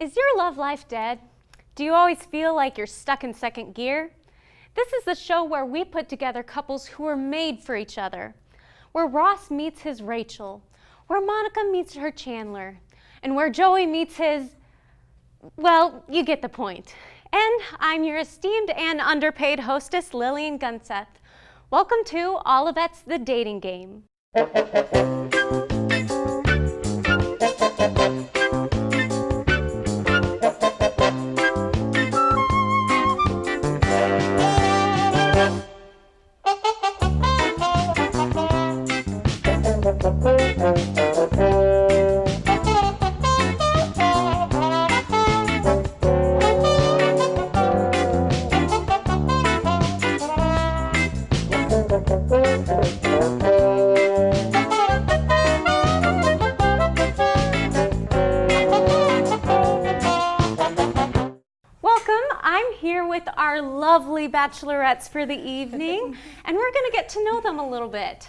Is your love life dead? Do you always feel like you're stuck in second gear? This is the show where we put together couples who are made for each other, where Ross meets his Rachel, where Monica meets her Chandler, and where Joey meets his, well, you get the point. And I'm your esteemed and underpaid hostess, Lillian Gunseth. Welcome to Olivet's The Dating Game. Our lovely bachelorettes for the evening, and we're going to get to know them a little bit.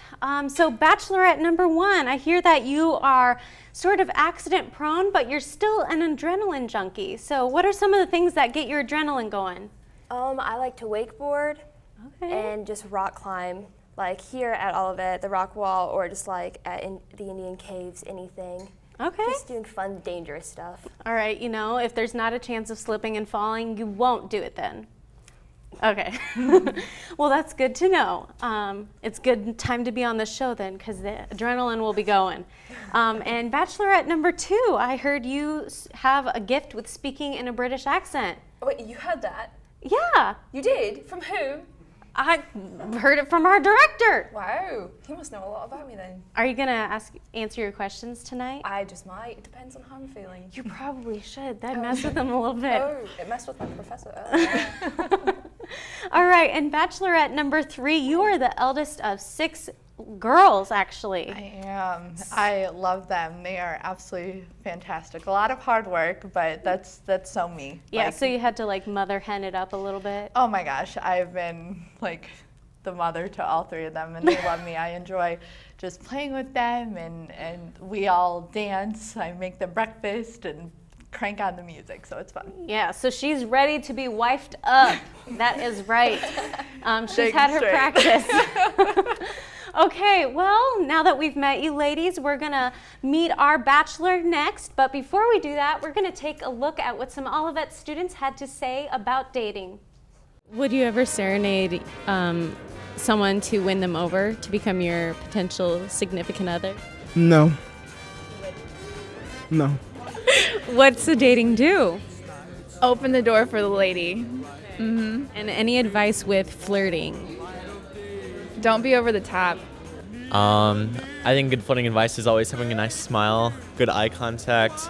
So bachelorette number one, I hear that you are sort of accident prone, but you're still an adrenaline junkie. So what are some of the things that get your adrenaline going? I like to wakeboard and just rock climb, like here at Olivet, the rock wall, or just like at the Indian caves, anything. Okay. Just doing fun, dangerous stuff. All right, you know, if there's not a chance of slipping and falling, you won't do it then. Okay. Well, that's good to know. It's good time to be on the show then, because the adrenaline will be going. And bachelorette number two, I heard you have a gift with speaking in a British accent. Oh, wait, you heard that? Yeah. You did? From who? I heard it from our director. Wow, he must know a lot about me then. Are you gonna answer your questions tonight? I just might. It depends on how I'm feeling. You probably should. That'd mess with them a little bit. Oh, it messed with my professor earlier. All right, and bachelorette number three, you are the eldest of 6 girls, actually. I am. I love them. They are absolutely fantastic. A lot of hard work, but that's so me. Yeah, so you had to like mother hen it up a little bit. Oh my gosh, I've been like the mother to all 3 of them, and they love me. I enjoy just playing with them, and we all dance. I make them breakfast and crank on the music, so it's fun. Yeah, so she's ready to be wifed up. That is right. She's had her practice. Okay, well, now that we've met you ladies, we're gonna meet our bachelor next. But before we do that, we're gonna take a look at what some Olivet students had to say about dating. Would you ever serenade someone to win them over to become your potential significant other? No. No. What's the dating do? Open the door for the lady. Mm-hmm. And any advice with flirting? Don't be over the top. I think good flirting advice is always having a nice smile, good eye contact,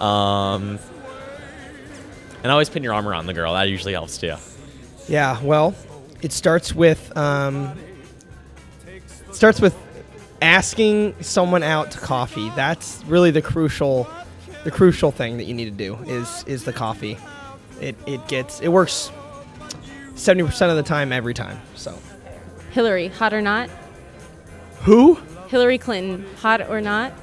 and always putting your arm around the girl. That usually helps too. Yeah, well, it starts with asking someone out to coffee. That's really the crucial thing that you need to do is the coffee. It works 70% of the time every time. So. Hillary, hot or not? Who? Hillary Clinton, hot or not?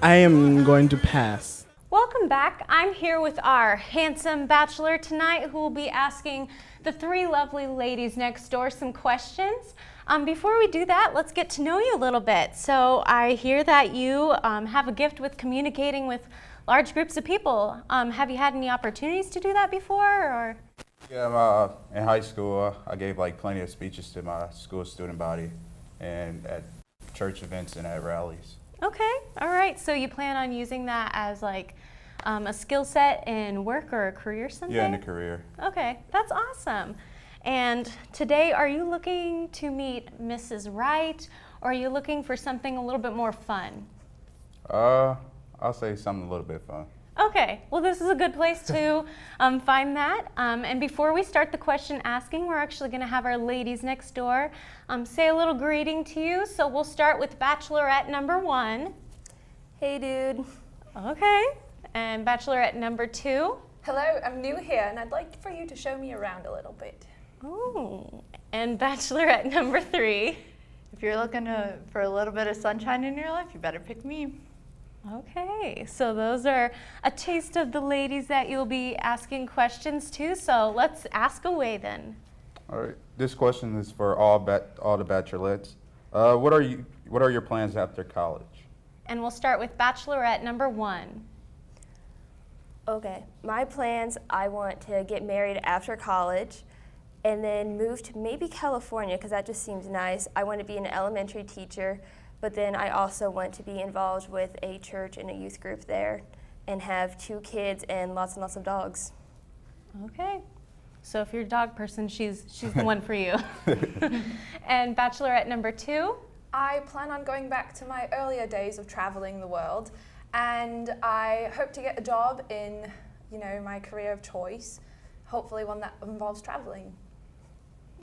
I am going to pass. Welcome back. I'm here with our handsome bachelor tonight who will be asking the 3 lovely ladies next door some questions. Before we do that, let's get to know you a little bit. So I hear that you have a gift with communicating with large groups of people. Have you had any opportunities to do that before, or? Yeah, in high school, I gave like plenty of speeches to my school student body and at church events and at rallies. Okay, all right. So you plan on using that as like a skill set in work or a career someday? Yeah, in a career. Okay, that's awesome. And today, are you looking to meet Mrs. Right, or are you looking for something a little bit more fun? I'll say something a little bit fun. Okay, well this is a good place to find that. And before we start the question asking, we're actually going to have our ladies next door say a little greeting to you. So we'll start with bachelorette number 1. Hey, dude. Okay, and bachelorette number 2. Hello, I'm new here and I'd like for you to show me around a little bit. Oh, and bachelorette number 3. If you're looking for a little bit of sunshine in your life, you better pick me. Okay, so those are a taste of the ladies that you'll be asking questions to. So let's ask away then. All right. This question is for all the bachelorettes. What are your plans after college? And we'll start with bachelorette number 1. Okay, my plans, I want to get married after college and then move to maybe California because that just seems nice. I want to be an elementary teacher, but then I also want to be involved with a church and a youth group there and have 2 kids and lots of dogs. Okay, so if you're a dog person, she's the one for you. And bachelorette number 2? I plan on going back to my earlier days of traveling the world, and I hope to get a job in, my career of choice, hopefully one that involves traveling.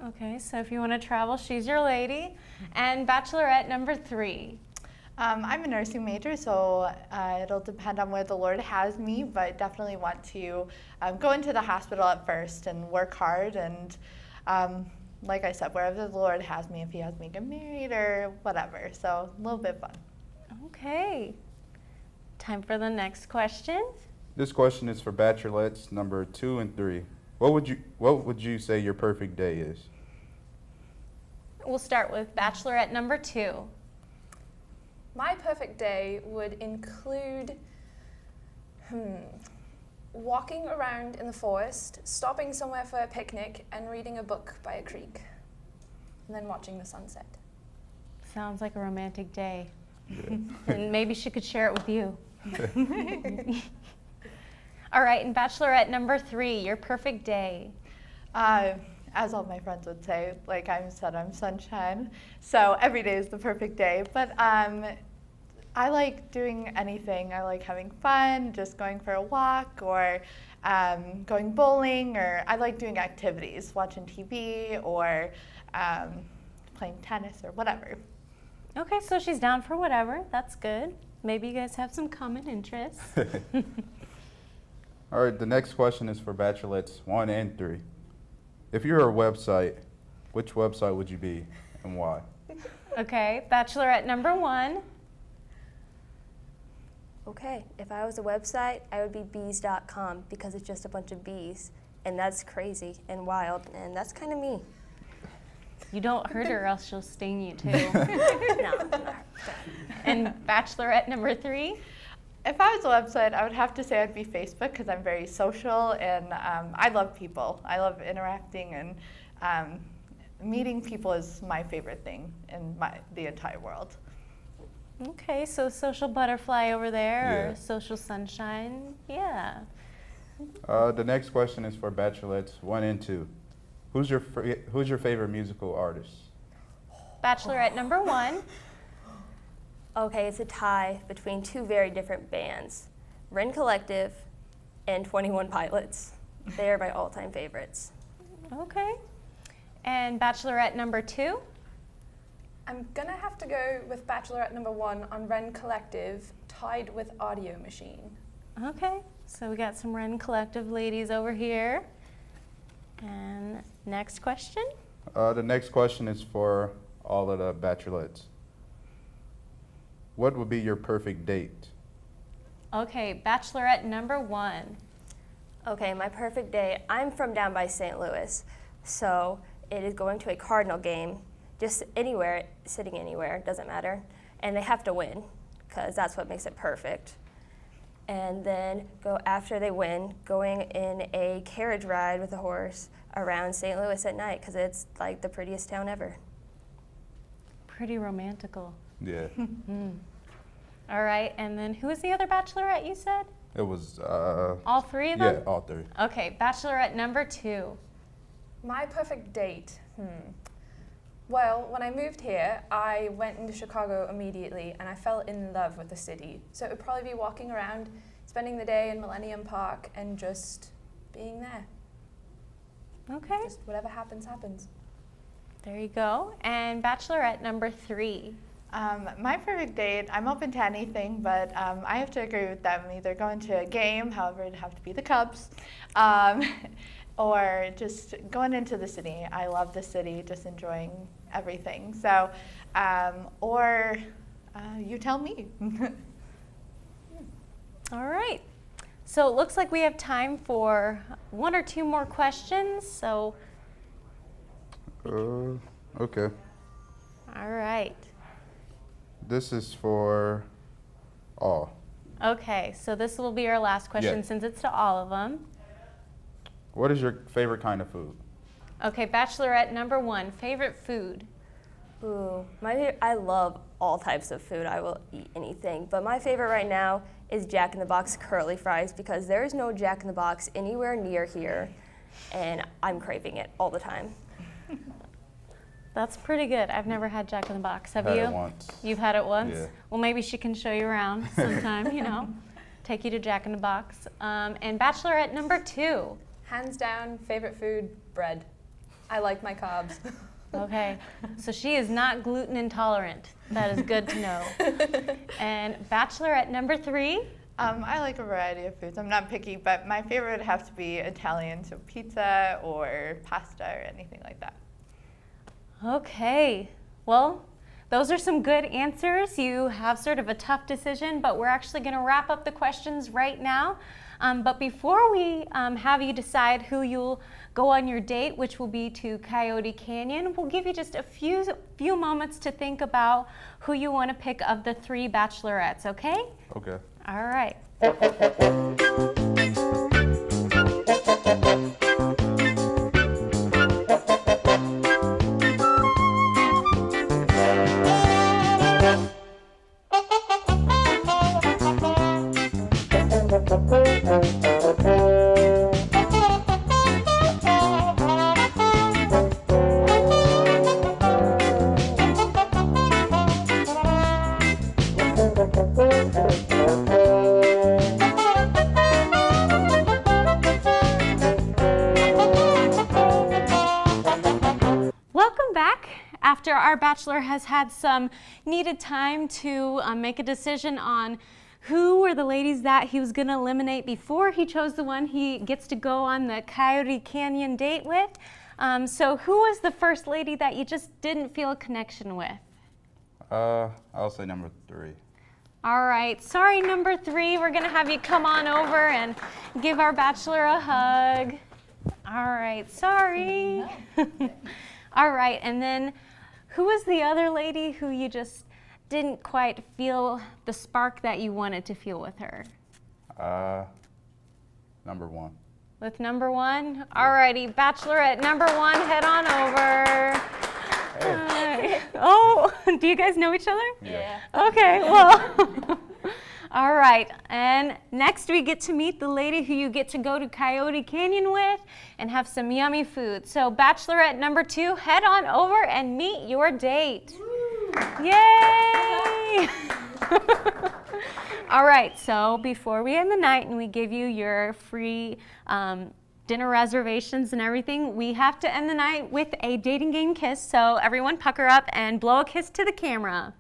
Okay, so if you want to travel, she's your lady. And bachelorette number 3? I'm a nursing major, so it'll depend on where the Lord has me, but definitely want to go into the hospital at first and work hard. And like I said, wherever the Lord has me, if He has me get married or whatever. So a little bit fun. Okay, time for the next question. This question is for bachelorettes number 2 and 3. What would you say your perfect day is? We'll start with bachelorette number 2. My perfect day would include walking around in the forest, stopping somewhere for a picnic, and reading a book by a creek, and then watching the sunset. Sounds like a romantic day. Yeah. And maybe she could share it with you. All right, and bachelorette number 3, your perfect day. As all my friends would say, like I'm sunshine. So every day is the perfect day. But I like doing anything. I like having fun, just going for a walk or going bowling, or I like doing activities, watching TV or playing tennis or whatever. Okay, so she's down for whatever. That's good. Maybe you guys have some common interests. All right, the next question is for bachelorettes 1 and 3. If you were a website, which website would you be and why? Okay, bachelorette number 1. Okay, if I was a website, I would be bees.com because it's just a bunch of bees. And that's crazy and wild, and that's kind of me. You don't hurt her or else she'll sting you too. No, not And bachelorette number 3? If I was a website, I would have to say I'd be Facebook because I'm very social and I love people. I love interacting and meeting people is my favorite thing in the entire world. Okay, so social butterfly over there Yeah. or social sunshine. Yeah. The next question is for bachelorettes 1 and 2. Who's your favorite musical artist? Bachelorette number 1. Okay, it's a tie between 2 very different bands, Ren Collective and 21 Pilots. They are my all-time favorites. Okay. And bachelorette number 2? I'm gonna have to go with bachelorette number 1 on Ren Collective, tied with Audio Machine. Okay, so we got some Ren Collective ladies over here. And next question? The next question is for all of the bachelorettes. What would be your perfect date? Okay, bachelorette number 1. Okay, my perfect day, I'm from down by St. Louis, so it is going to a Cardinal game, just anywhere, sitting anywhere, doesn't matter. And they have to win, because that's what makes it perfect. And then after they win, going in a carriage ride with a horse around St. Louis at night, because it's like the prettiest town ever. Pretty romantical. Yeah, All right, and then who was the other bachelorette you said? it was. All 3 of them? Yeah, all 3. Okay, bachelorette number 2. My perfect date. Well, when I moved here, I went into Chicago immediately and I fell in love with the city. So it would probably be walking around, spending the day in Millennium Park and just being there. Okay, Just whatever happens, happens. there you go. And bachelorette number 3. My perfect date, I'm open to anything, but I have to agree with them. Either going to a game, however, it'd have to be the Cubs, or just going into the city. I love the city, just enjoying everything. So, or you tell me. All right. So it looks like we have time for 1 or 2 more questions. So, Okay. all right. This is for all. Okay, so this will be our last question Yeah. since it's to all of them. What is your favorite kind of food? Okay, Bachelorette number 1, favorite food. Ooh, I love all types of food. I will eat anything. But my favorite right now is Jack in the Box curly fries because there is no Jack in the Box anywhere near here, and I'm craving it all the time. That's pretty good. I've never had Jack in the Box. Have Had you? it once. You've had it once? Yeah. Well, maybe she can show you around sometime, you know. Take you to Jack in the Box. And Bachelorette number 2. Hands down, favorite food, bread. I like my carbs. Okay, so she is not gluten intolerant. That is good to know. And Bachelorette number 3. I like a variety of foods. I'm not picky, but my favorite would have to be Italian, so pizza or pasta or anything like that. Okay, well, those are some good answers. You have sort of a tough decision, but we're actually going to wrap up the questions right now. But before we have you decide who you'll go on your date, which will be to Coyote Canyon, we'll give you just a few moments to think about who you want to pick of the 3 bachelorettes, okay? Okay. All right. Welcome back. After our bachelor has had some needed time to make a decision on who were the ladies that he was going to eliminate before he chose the one he gets to go on the Coyote Canyon date with. So who was the first lady that you just didn't feel a connection with? I'll say number 3. All right, sorry, number 3. We're going to have you come on over and give our bachelor a hug. All right, sorry. All right, and then who was the other lady who you just didn't quite feel the spark that you wanted to feel with her? Number 1. With number 1? All righty, Bachelorette number 1, head on over. Oh, do you guys know each other? Yeah. Okay, well, all right. And next we get to meet the lady who you get to go to Coyote Canyon with and have some yummy food. So Bachelorette number 2, head on over and meet your date. Woo. Yay! All right, so before we end the night and we give you your free dinner reservations and everything, we have to end the night with a dating game kiss. So everyone pucker up and blow a kiss to the camera.